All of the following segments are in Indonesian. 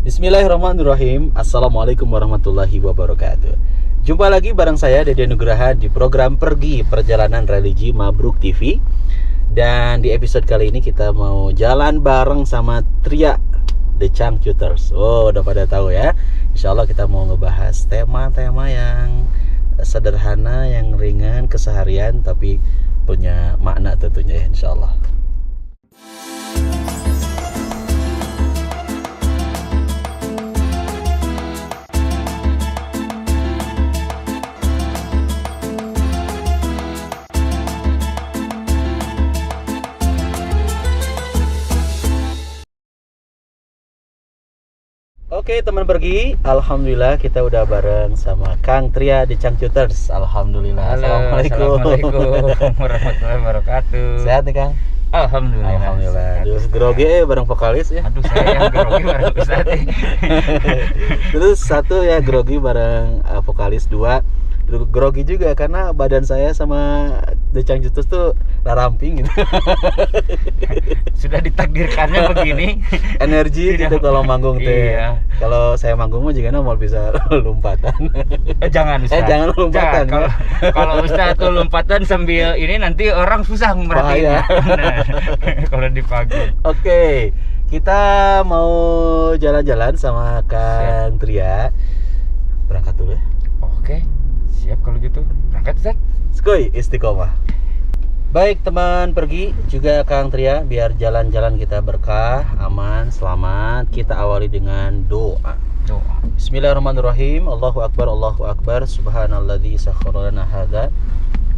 Bismillahirrahmanirrahim. Assalamualaikum warahmatullahi wabarakatuh. Jumpa lagi bareng saya Dede Nugraha di program Pergi Perjalanan Religi Mabruk TV. Dan di episode kali ini kita mau jalan bareng sama Tria The Changcuters. Oh, udah pada tahu ya. Insya Allah kita mau ngebahas tema-tema yang sederhana, yang ringan, keseharian, tapi punya makna tentunya ya, insya Allah. Oke teman pergi, alhamdulillah kita udah bareng sama Kang Tria The Changcuters. Alhamdulillah. Halo, Assalamualaikum warahmatullahi wabarakatuh. Sehat nih Kang? Alhamdulillah. Terus grogi bareng vokalis ya. Aduh, saya yang grogi bareng Ustaz. Terus satu ya grogi bareng vokalis, dua grogi juga karena badan saya sama The Changcuters tuh ramping gitu. Sudah ditakdirkannya begini. Energi gitu kalau manggung teh. Iya. Kalau saya manggung mah juga mau bisa lompatan. Jangan Ustaz. Jangan lompatan. Kalau Ustaz tuh lompatan sambil ini nanti orang susah merhatiin. Nah, kalau di panggung. Oke, kita mau jalan-jalan sama Kang Tria. Berangkat dulu ya. Oke. Siap kalau gitu. Berangkat Ustaz. Skoy istiqomah. Baik teman pergi, juga Kang Tria, biar jalan-jalan kita berkah, aman, selamat. Kita awali dengan doa. Bismillahirrahmanirrahim. Allahu Akbar, subhanalladzi sakhkhara lana hadza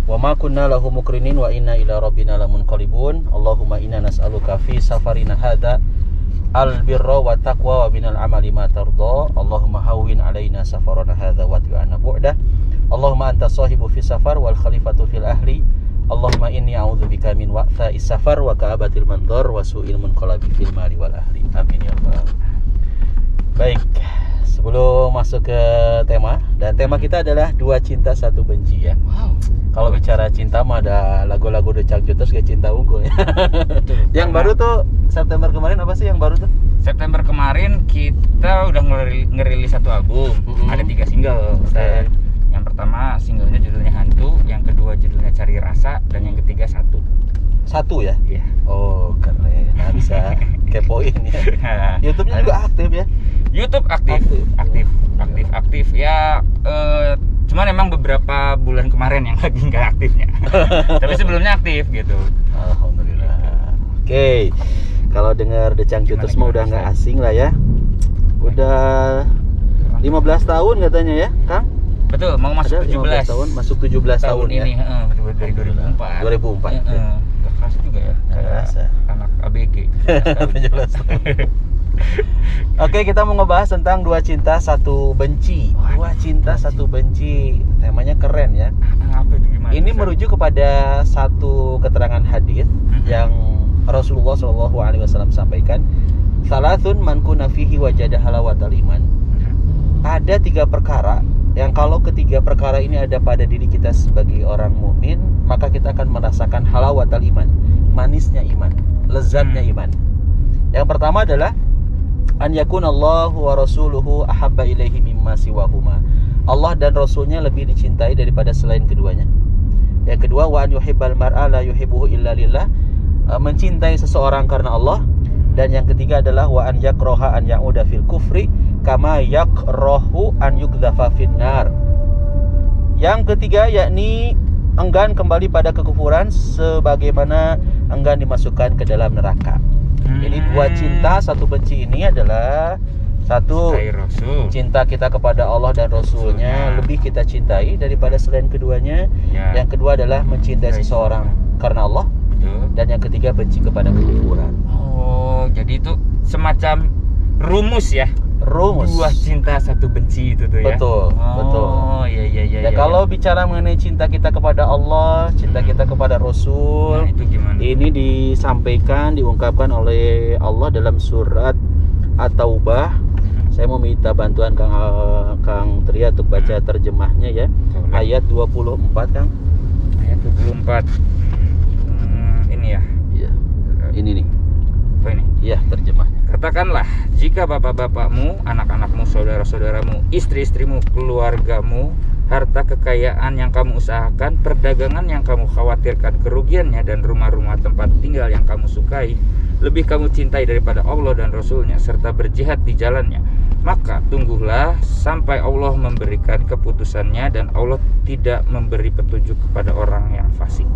wa ma kunna lahu muqrinin wa inna ila rabbina lamunqalibun. Allahumma inna nas'aluka fi safarina hadza albirra wa taqwa wa minal amali ma tarda. Allahumma hawwin alaina safarana hadza wa tu'anna bu'dah. Allahumma anta sahibu fi safar wal khalifatu fil ahli. Allahumma inni a'udzubika min wa'tha'is safar wa ka'abatil mandor wa su'il munqalabi fil mali wal ahli. Amin ya rabbal. Baik, sebelum masuk ke tema, dan tema kita adalah Dua Cinta Satu Benci ya. Wow. Kalau bicara cinta mah ada lagu-lagu The Changcuters kayak Cinta Unggul ya. Yang baru tuh September kemarin apa sih yang baru tuh? September kemarin kita udah ngerilis satu album. Ada 3 single. Okay. Yang pertama singlenya judulnya Hantu, yang kedua judulnya Cari Rasa, dan yang ketiga Satu. Satu ya? Iya. Oh keren, nah bisa kepoin ya. YouTube-nya juga aktif ya? YouTube aktif ya. Cuman emang beberapa bulan kemarin yang lagi nggak aktifnya. Tapi sebelumnya aktif gitu. Alhamdulillah. Oke, kalau dengar The Changcuters mah udah nggak asing lah ya. Udah 15 tahun katanya ya, Kang? Betul, mau masuk 17 tahun, masuk 17 tahun ya. Ini, dari 2004. 2004. Nggak kerasa juga ya. Nggak kerasa. Anak ABG. 17 tahun. Oke, kita mau ngebahas tentang Dua Cinta Satu Benci. Dua Cinta Satu Benci. Temanya keren ya. Apa itu gimana? Ini merujuk kepada satu keterangan hadis yang Rasulullah SAW sampaikan. Salatsun man kunna fihi wajada halawatal iman. Ada 3 perkara yang kalau ketiga perkara ini ada pada diri kita sebagai orang mukmin, maka kita akan merasakan halawatal iman, manisnya iman, lezatnya iman. Yang pertama adalah an yakunallahu wa rasuluhu ahabba ilaihi mimma siwahuma. Allah dan Rasulnya lebih dicintai daripada selain keduanya. Yang kedua, wa an yuhibbal mar'a la yuhibbuhu illa lillah, mencintai seseorang karena Allah. Dan yang ketiga adalah wa an yakraha an ya'uda fil kufri kama yakrahu an yugdhafa finnar. Yang ketiga yakni enggan kembali pada kekufuran sebagaimana enggan dimasukkan ke dalam neraka. Jadi dua cinta satu benci ini adalah satu, cinta kita kepada Allah dan Rasulnya lebih kita cintai daripada selain keduanya ya. Yang kedua adalah mencintai seseorang karena Allah. Dan yang ketiga benci kepada kekufuran. Oh, jadi itu semacam rumus ya? Rumus. Dua cinta satu benci itu tuh ya? Betul, betul. Oh, iya. Kalau bicara mengenai cinta kita kepada Allah, cinta kita kepada Rasul, nah, itu gimana? Ini disampaikan, diungkapkan oleh Allah dalam surat At-Taubah. Saya mau minta bantuan Kang Tria untuk baca terjemahnya ya. Ayat 24, Kang. Ayat 24. Ini ya. Iya. Ini nih. Apa ini? Iya, terjemahnya. Katakanlah, jika bapak-bapakmu, anak-anakmu, saudara-saudaramu, istri-istrimu, keluargamu, harta kekayaan yang kamu usahakan, perdagangan yang kamu khawatirkan kerugiannya, dan rumah-rumah tempat tinggal yang kamu sukai lebih kamu cintai daripada Allah dan Rasulnya, serta berjihad di jalannya, maka tunggulah sampai Allah memberikan keputusannya, dan Allah tidak memberi petunjuk kepada orang yang fasik.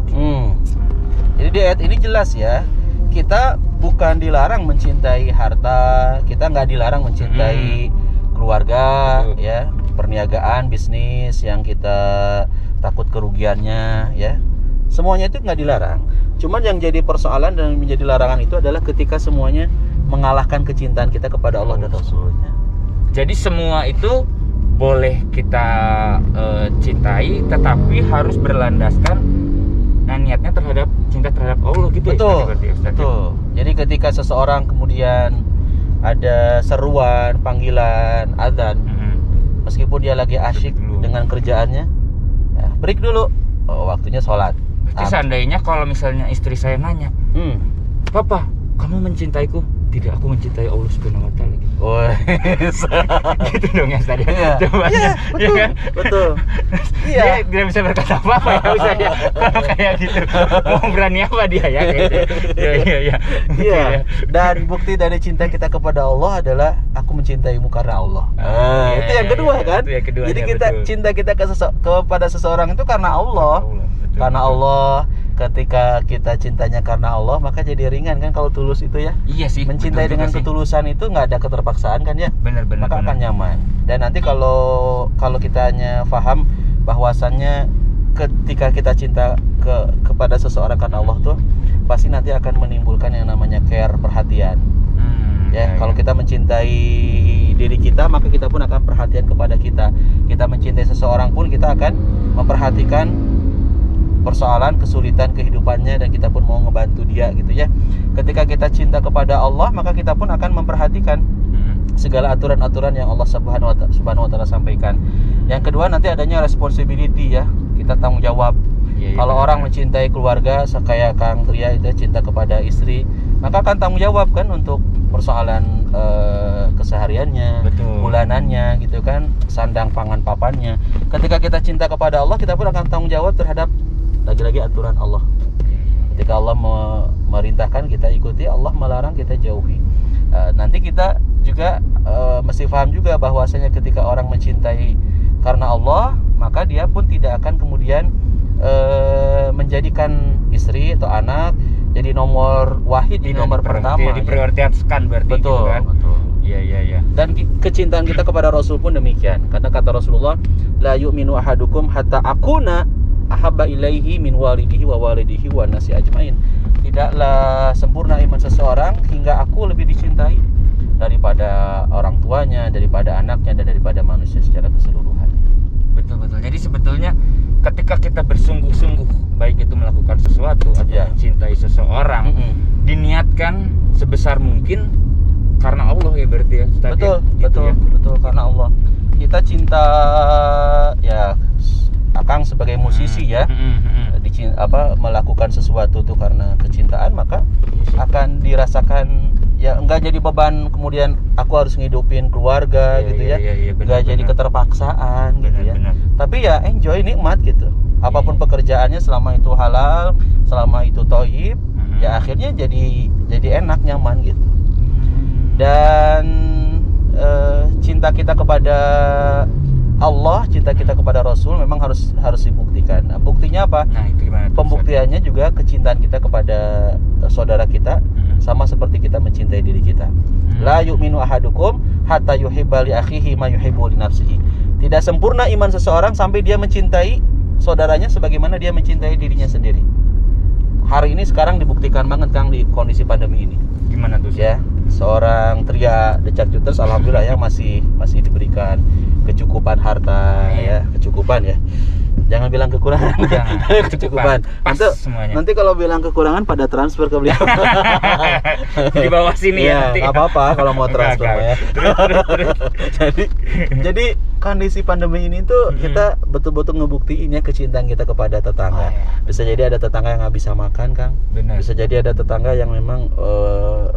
Jadi di ayat ini jelas ya, kita bukan dilarang mencintai harta, kita nggak dilarang mencintai keluarga, ya, perniagaan, bisnis yang kita takut kerugiannya, ya, semuanya itu nggak dilarang. Cuman yang jadi persoalan dan menjadi larangan itu adalah ketika semuanya mengalahkan kecintaan kita kepada Allah dan Rasulnya. Jadi semua itu boleh kita cintai, tetapi harus berlandaskan niatnya terhadap cinta terhadap Allah gitu. Betul, ya, Ustaz, betul. Jadi ketika seseorang kemudian ada seruan, panggilan, azan, meskipun dia lagi asyik dengan kerjaannya, ya, break dulu. Oh, waktunya sholat. Berarti seandainya kalau misalnya istri saya nanya, Papa, kamu mencintaiku? Tidak, aku mencintai Allah Subhanahu wa Ta'ala. Gitu dong ya tadi. Iya, betul, kan? betul. Iya. Dia tidak bisa berkata apa-apa ya Ustaz ya. Kalau kayak gitu, mau berani apa dia ya? Iya. Dan bukti dari cinta kita kepada Allah adalah aku mencintaimu karena Allah. Itu yang kedua kan? Itu yang kedua, jadi ya, kita betul. cinta kita kepada seseorang itu karena Allah. Betul, karena betul. Allah. Ketika kita cintanya karena Allah, maka jadi ringan kan kalau tulus itu ya. Iya sih. Mencintai dengan ketulusan itu nggak ada keterpaksaan kan ya. Benar-benar. Maka akan nyaman. Dan nanti kalau kita hanya paham bahwasannya ketika kita cinta kepada seseorang karena Allah tuh pasti nanti akan menimbulkan yang namanya care, perhatian. Kalau kita mencintai diri kita, maka kita pun akan perhatian kepada kita. Kita mencintai seseorang pun kita akan memperhatikan persoalan, kesulitan kehidupannya, dan kita pun mau ngebantu dia gitu ya. Ketika kita cinta kepada Allah, maka kita pun akan memperhatikan segala aturan-aturan yang Allah Subhanahu wa Ta'ala sampaikan. Yang kedua, nanti adanya responsibility ya, kita tanggung jawab. Kalau orang mencintai keluarga, kayak Kang Tria itu cinta kepada istri, maka akan tanggung jawab kan untuk persoalan kesehariannya, bulanannya gitu kan, sandang pangan papannya. Ketika kita cinta kepada Allah, kita pun akan tanggung jawab terhadap lagi-lagi aturan Allah. Ketika Allah memerintahkan kita ikuti, Allah melarang kita jauhi. Nanti kita juga mesti paham juga bahwasanya ketika orang mencintai karena Allah, maka dia pun tidak akan kemudian menjadikan istri atau anak jadi nomor wahid, di nomor pertama. Diprioritaskan berarti. Betul, gitu kan? betul. Iya. Dan kecintaan kita kepada Rasul pun demikian. Karena kata Rasulullah, la yu'minu ahadukum hatta akuna ahabba ilaihi min walidihi wa walidihi wa nasi ajmain. Tidaklah sempurna iman seseorang hingga aku lebih dicintai daripada orang tuanya, daripada anaknya, dan daripada manusia secara keseluruhan. Betul. Jadi sebetulnya ketika kita bersungguh-sungguh baik itu melakukan sesuatu atau mencintai seseorang, diniatkan sebesar mungkin karena Allah ya berarti ya. Betul karena Allah. Kita cinta ya, Akang sebagai musisi ya, melakukan sesuatu itu karena kecintaan, maka akan dirasakan ya, enggak jadi beban kemudian aku harus ngidupin keluarga gitu ya, enggak jadi keterpaksaan gitu ya. Tapi ya enjoy, nikmat gitu. Apapun pekerjaannya, selama itu halal, selama itu thayyib, ya akhirnya jadi enak, nyaman gitu. Dan cinta kita kepada Allah, cinta kita kepada Rasul memang harus dibuktikan. Nah, buktinya apa? Nah, itu gimana? Pembuktiannya juga kecintaan kita kepada saudara kita sama seperti kita mencintai diri kita. La yu'minu ahadukum hatta yuhibba li akhihi ma yuhibbu li nafsihi. Tidak sempurna iman seseorang sampai dia mencintai saudaranya sebagaimana dia mencintai dirinya sendiri. Hari ini sekarang dibuktikan banget Kang di kondisi pandemi ini. Gimana tuh? Ya, seorang Tria Decak Juters alhamdulillah ya masih diberikan kecukupan harta ya, kecukupan ya. Jangan bilang kekurangan. Kecukupan. Nanti kalau bilang kekurangan pada transfer ke beliau. Di bawah sini ya nanti. Enggak apa-apa kalau mau transfer ya. Jadi kondisi pandemi ini tuh kita betul-betul ngebuktiin ya kecintaan kita kepada tetangga. Bisa jadi ada tetangga yang nggak bisa makan, Kang. Benar. Bisa jadi ada tetangga yang memang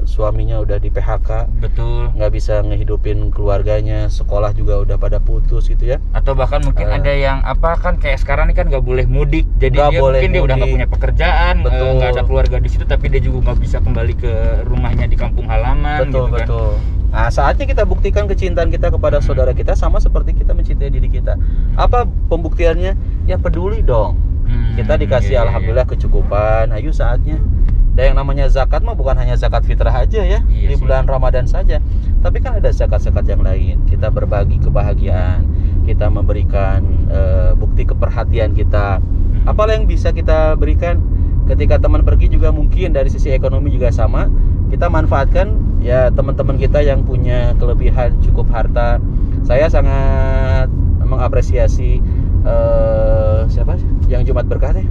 suaminya udah di PHK. Betul. Nggak bisa ngehidupin keluarganya, sekolah juga udah pada putus gitu ya. Atau bahkan mungkin ada yang kan kayak sekarang ini kan nggak boleh mudik, jadi dia mungkin dia udah nggak punya pekerjaan, nggak ada keluarga di situ, tapi dia juga nggak bisa kembali ke rumahnya di kampung halaman. Betul, gitu kan. betul. Nah, saatnya kita buktikan kecintaan kita kepada saudara kita sama seperti kita mencintai diri kita. Apa pembuktiannya? Ya peduli dong. Kita dikasih alhamdulillah kecukupan. Ayo saatnya. Dan yang namanya zakat mah bukan hanya zakat fitrah aja ya, di bulan Ramadan saja. Tapi kan ada zakat-zakat yang lain. Kita berbagi kebahagiaan, kita memberikan bukti keperhatian kita. Apalah yang bisa kita berikan ketika teman pergi juga mungkin dari sisi ekonomi juga sama. Kita manfaatkan ya teman-teman kita yang punya kelebihan cukup harta. Saya sangat mengapresiasi siapa yang Jumat Berkah teh?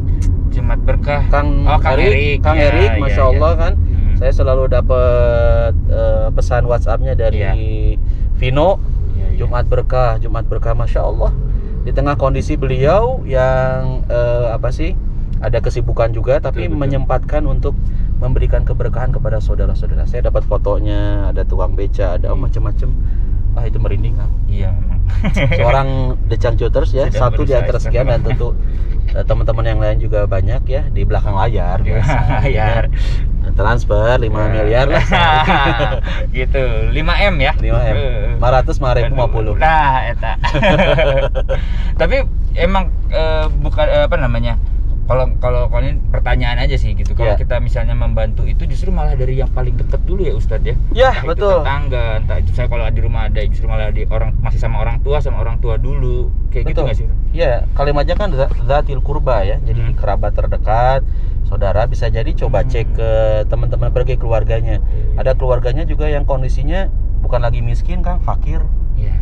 Jumat Berkah. Kang Erik, Masya Allah kan. Saya selalu dapat pesan WhatsApp-nya dari Vino. Jumat Berkah, Masya Allah. Di tengah kondisi beliau yang ada kesibukan juga, tapi menyempatkan untuk memberikan keberkahan kepada saudara-saudara. Saya dapat fotonya, ada tukang beca, ada macam-macam. Itu merinding kan? Iya memang. Seorang The Changcuters ya, satu di antara sekian, dan tentu teman-teman yang lain juga banyak ya di belakang layar. Layar. Transfer 5 miliar lah. Gitu, 5M ya. 5M. 500.050. Nah, eta. Tapi emang bukan kalau ini pertanyaan aja sih gitu. Kalau kita misalnya membantu itu justru malah dari yang paling dekat dulu ya Ustadz ya. Ya, entah betul. Itu tetangga, entah itu saya kalau di rumah ada justru malah di masih sama orang tua dulu. Kayak gitu nggak sih? Iya, kalimatnya kan zatil kurba ya. Jadi kerabat terdekat, saudara. Bisa jadi coba cek ke teman-teman pergi keluarganya. Ada keluarganya juga yang kondisinya bukan lagi miskin, Kang, fakir. Iya.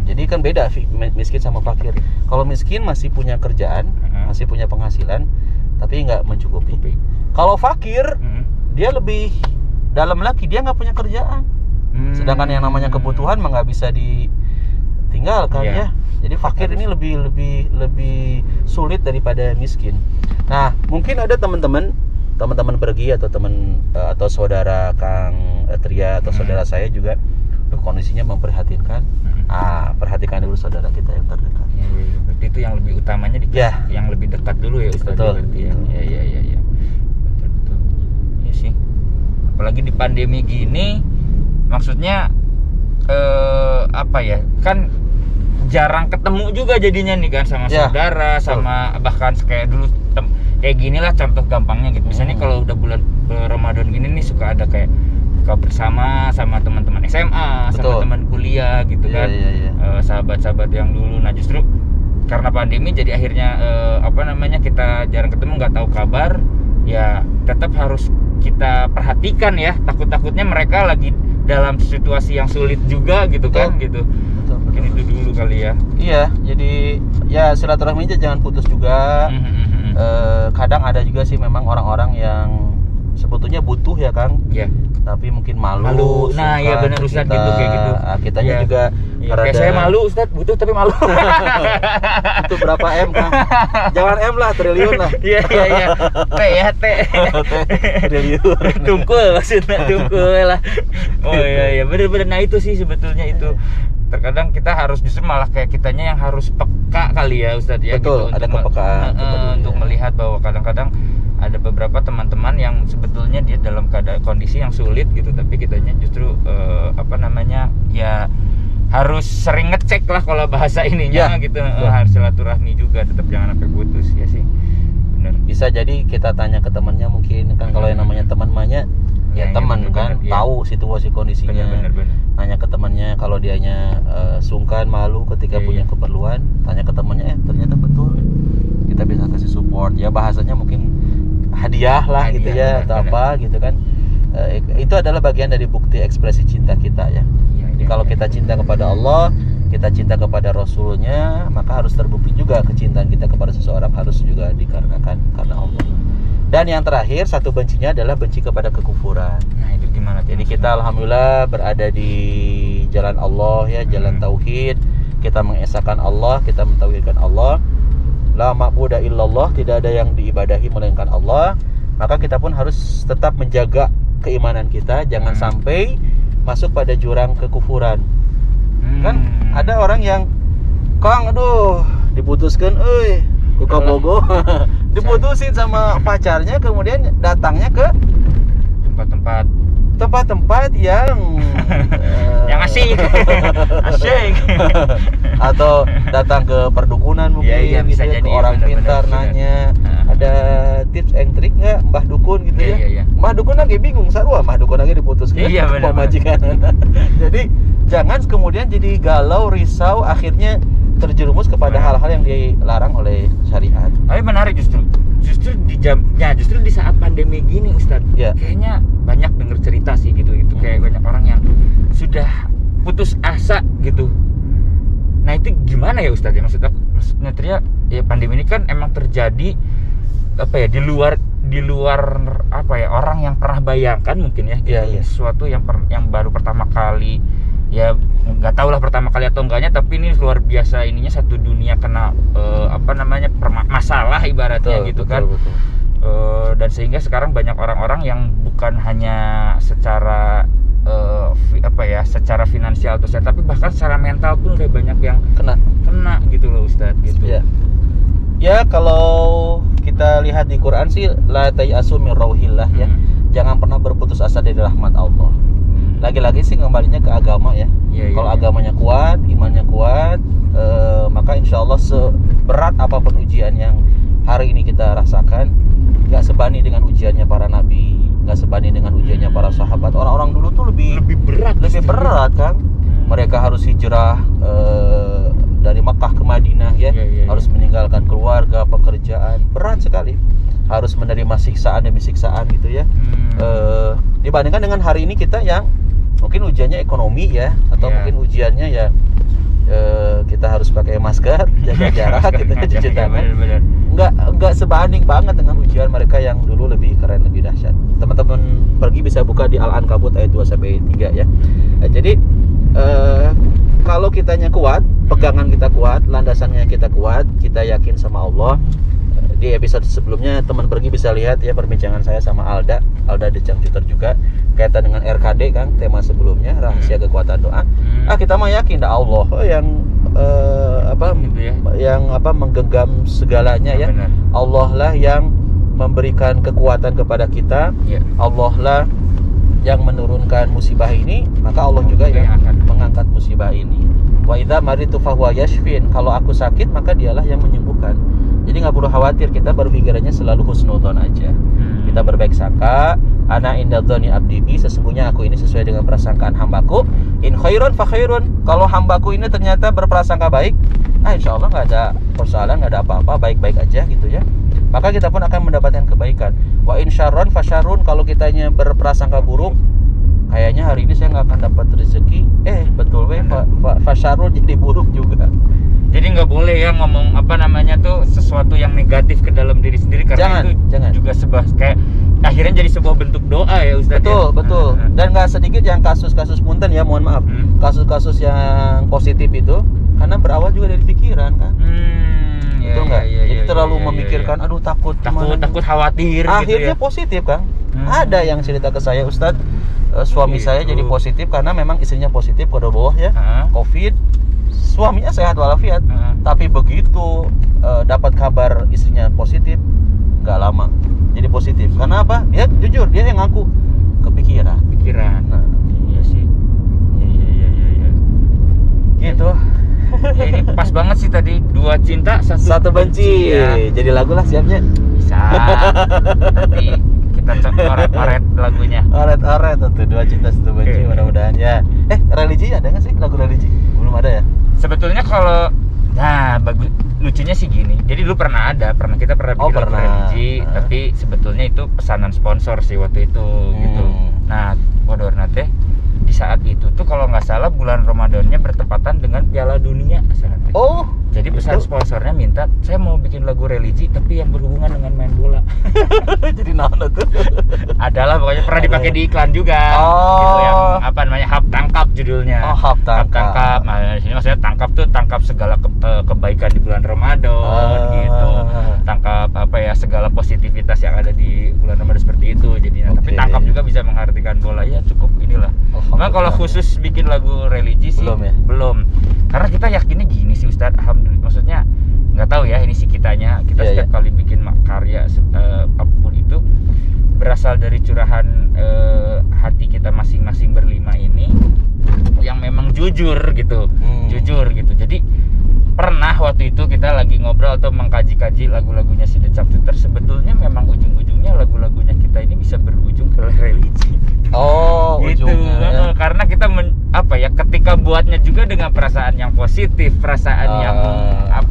Jadi kan beda miskin sama fakir. Kalau miskin masih punya kerjaan, masih punya penghasilan, tapi nggak mencukupi. Kalau fakir, dia lebih dalam lagi, dia nggak punya kerjaan. Sedangkan yang namanya kebutuhan mah nggak bisa ditinggalkan ya. Jadi fakir ini lebih sulit daripada miskin. Nah, mungkin ada teman-teman pergi atau atau saudara Kang Tria atau saudara saya juga kondisinya memprihatinkan. Perhatikan dulu saudara kita yang terdekat. Berarti itu yang lebih utamanya yang lebih dekat dulu ya Ustaz. Betul. Iya. Betul. Iya sih. Apalagi di pandemi gini, maksudnya kan jarang ketemu juga jadinya nih kan sama saudara, sama bahkan kayak dulu kayak gini lah contoh gampangnya gitu. Misalnya kalau udah bulan Ramadan gini nih suka ada kayak buka bersama sama teman-teman SMA, sama teman kuliah gitu kan. Sahabat-sahabat yang dulu. Nah, justru karena pandemi jadi akhirnya kita jarang ketemu, nggak tahu kabar. Ya tetap harus kita perhatikan ya. Takutnya mereka lagi dalam situasi yang sulit juga gitu kan gitu. Mungkin itu dulu kali ya. Iya, jadi ya silaturahminya jangan putus juga. Kadang ada juga sih memang orang-orang yang sebetulnya butuh ya Kang. Iya. Tapi mungkin malu. Nah, iya benar Ustaz gitu kayak gitu. Kitanya juga kayak saya malu Ustaz, butuh tapi malu. Itu berapa M Kang? Jangan M lah, triliun lah. Iya. T. Triliun. Tungkul maksudnya, tungkul lah. Oh iya benar-benar. Nah itu sih sebetulnya itu. Terkadang kita harus justru malah kayak kitanya yang harus peka kali ya Ustaz ya. Betul, gitu, ada kepekaan untuk melihat bahwa kadang-kadang ada beberapa teman-teman yang sebetulnya dia dalam keadaan kondisi yang sulit gitu, tapi kitanya justru ya harus sering ngecek lah kalau bahasa ininya gitu. Harus silaturahmi juga, tetap jangan sampai putus ya sih. Benar. Bisa jadi kita tanya ke temannya mungkin kan, kalau yang namanya teman mahnya teman kan tahu situasi kondisinya. Benar. Nanya ke temannya, kalau dianya sungkan, malu ketika punya keperluan, tanya ke temannya, ternyata betul kita bisa kasih support ya, bahasanya mungkin hadiah lah gitu ya, atau apa gitu kan. Itu adalah bagian dari bukti ekspresi cinta kita ya. Jadi kalau kita cinta kepada Allah, kita cinta kepada Rasulnya, maka harus terbukti juga kecintaan kita kepada seseorang harus juga dikarenakan karena Allah. Dan yang terakhir, satu bencinya adalah benci kepada kekufuran. Nah itu gimana? Jadi kita alhamdulillah berada di jalan Allah ya, jalan tauhid. kita mengesahkan Allah, kita mentauhidkan Allah, la ma'budu illallah, tidak ada yang diibadahi melainkan Allah, maka kita pun harus tetap menjaga keimanan kita, jangan sampai masuk pada jurang kekufuran. Kan ada orang yang Kang, aduh, diputuskan, ku Kabogo, diputusin sama pacarnya, kemudian datangnya ke tempat-tempat yang yang asik. Asik. Atau datang ke perdukunan mungkin, Iya, gitu bisa ya, jadi, ke orang benar-benar, pintar benar. nanya, ada tips and trick nggak Mbah Dukun gitu ya. Iya. Mbah Dukun lagi bingung, sarua Mbah Dukun lagi diputuskan Iya, benar, pemajikan. Jadi jangan kemudian jadi galau, risau, akhirnya terjerumus kepada Benar. hal-hal yang dilarang oleh syariat. Tapi menarik justru di saat pandemi gini Ustadz, Ya. kayaknya banyak denger cerita sih gitu, itu kayak banyak orang yang sudah putus asa gitu. Nah itu gimana ya Ustadz ya, maksudnya Tria, ya pandemi ini kan emang terjadi apa ya, di luar apa ya, orang yang pernah bayangkan mungkin ya gitu. Iya. Sesuatu yang baru pertama kali, ya nggak tahu lah pertama kali atau enggaknya, tapi ini luar biasa ininya, satu dunia kena masalah ibaratnya gitu kan. Betul. Dan sehingga sekarang banyak orang-orang yang bukan hanya secara secara finansial atau tapi bahkan secara mental pun udah banyak yang Kena. gitu loh Ustadz gitu. Ya. Ya, kalau kita lihat di Quran sih, la tayasu min rauhillah ya. Jangan pernah berputus asa dari rahmat Allah. Lagi-lagi sih kembalinya ke agama ya. Kalau agamanya kuat, imannya kuat, maka insya Allah seberat apapun ujian yang hari ini kita rasakan, nggak sebanding dengan ujiannya para nabi, nggak sebanding dengan ujiannya para sahabat. Orang-orang dulu tuh lebih berat kan. Mereka harus hijrah dari Makkah ke Madinah ya, harus meninggalkan keluarga, pekerjaan, berat sekali. Harus menerima siksaan demi siksaan gitu ya. Dibandingkan dengan hari ini kita yang mungkin ujiannya ekonomi ya, atau mungkin ujiannya ya kita harus pakai masker, jaga jarak, gitu, cuci tangan. Nggak sebanding banget dengan ujian mereka yang dulu lebih keren, lebih dahsyat. Teman-teman pergi bisa buka di Al-Ankabut ayat 2-3 ya. Jadi kalau kitanya kuat, pegangan kita kuat, landasannya kita kuat, kita yakin sama Allah. Di episode sebelumnya teman pergi bisa lihat ya perbincangan saya sama Alda di Cangcuter juga kaitan dengan RKD kan, tema sebelumnya rahasia kekuatan doa. Kita mah yakin dah Allah yang gitu ya. yang menggenggam segalanya ya. Benar. Allah lah yang memberikan kekuatan kepada kita. Ya. Allah lah yang menurunkan musibah ini, maka Allah juga yang akan mengangkat musibah ini. Wa idza maritu fahuwa yashfin. Kalau aku sakit maka dialah yang menyembuhkan. Jadi nggak perlu khawatir, kita berpikirannya selalu husnudzon aja. Kita berbaik sangka, ana indadzoni abdi bi, sesungguhnya aku ini sesuai dengan prasangkaan hambaku. In khairun fa khairun. Kalau hambaku ini ternyata berprasangka baik, insya Allah nggak ada persoalan, nggak ada apa-apa, baik-baik aja gitu ya. Maka kita pun akan mendapatkan kebaikan. Wa in syarrun fa syarrun. Kalau kitanya berprasangka buruk, kayaknya hari ini saya nggak akan dapat rezeki. Betul weh, fa syarrun, jadi buruk juga. Jadi nggak boleh ya ngomong tuh sesuatu yang negatif ke dalam diri sendiri, karena jangan. Juga kayak akhirnya jadi sebuah bentuk doa ya Ustadz. Betul. Dan nggak sedikit yang kasus-kasus punten ya, mohon maaf. Kasus-kasus yang positif itu karena berawal juga dari pikiran kan. Betul nggak? Jadi terlalu memikirkan, aduh takut khawatir. Akhirnya gitu ya. Positif kan. Ada yang cerita ke saya, Ustadz, suami saya jadi positif karena memang istrinya positif qadarullah ya, COVID. Suaminya sehat walafiat, tapi begitu dapat kabar istrinya positif, nggak lama jadi positif. Karena apa? Dia jujur, dia yang ngaku kepikiran. Nah, iya sih. Iya. Gitu. Ya, ini pas banget sih tadi, 2 cinta satu benci. ya. Jadi lagu lah siapnya. Bisa. Nanti kita coret lagunya. Oret tuh 2 cinta 1 benci. Mudah-mudahan ya. Religi ada nggak sih lagu religi? Belum ada ya? Sebetulnya kalau bagus, lucunya sih gini. Jadi dulu kita pernah bikin lagu religi, tapi sebetulnya itu pesanan sponsor sih waktu itu gitu. Nah, bodoh nate di saat itu tuh kalau nggak salah bulan Ramadannya bertepatan dengan Piala Dunia. Jadi pesan sponsornya minta saya mau bikin lagu religi tapi yang berhubungan dengan main bola. Jadi naon tuh? Adalah pokoknya pernah dipakai di iklan juga. Gitu, yang hap tangkap judulnya. Hap tangkap. Nah, di sini maksudnya tangkap tangkap segala kebaikan di bulan Ramadan gitu, tangkap apa ya segala positivitas yang ada di bulan Ramadan seperti itu jadinya. Tapi tangkap juga bisa mengartikan bola ya cukup inilah. Nah kalau khusus bikin lagu religi sih belum. Karena kita yakinnya gini sih Ustadz, alhamdulillah, maksudnya nggak tahu ya ini sih kita setiap kali bikin karya apapun itu berasal dari curahan hati kita masing-masing berlima ini yang memang jujur gitu. Jadi pernah waktu itu kita lagi ngobrol atau mengkaji-kaji lagu-lagunya si The Chapter, sebetulnya memang ujung-ujungnya lagu-lagunya kita ini bisa berujung ke religi. Gitu. Ujungnya, ya. Karena kita ketika buatnya juga dengan perasaan yang positif, perasaan yang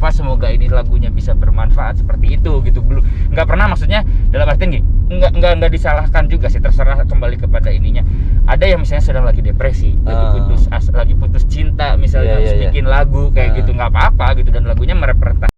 semoga ini lagunya bisa bermanfaat seperti itu gitu. Belum nggak pernah, maksudnya dalam artian nggak disalahkan juga sih, terserah kembali kepada ininya. Ada yang misalnya sedang lagi depresi, lagi putus cinta misalnya, harus bikin lagu kayak gitu, nggak apa-apa gitu, dan lagunya merepresentasikan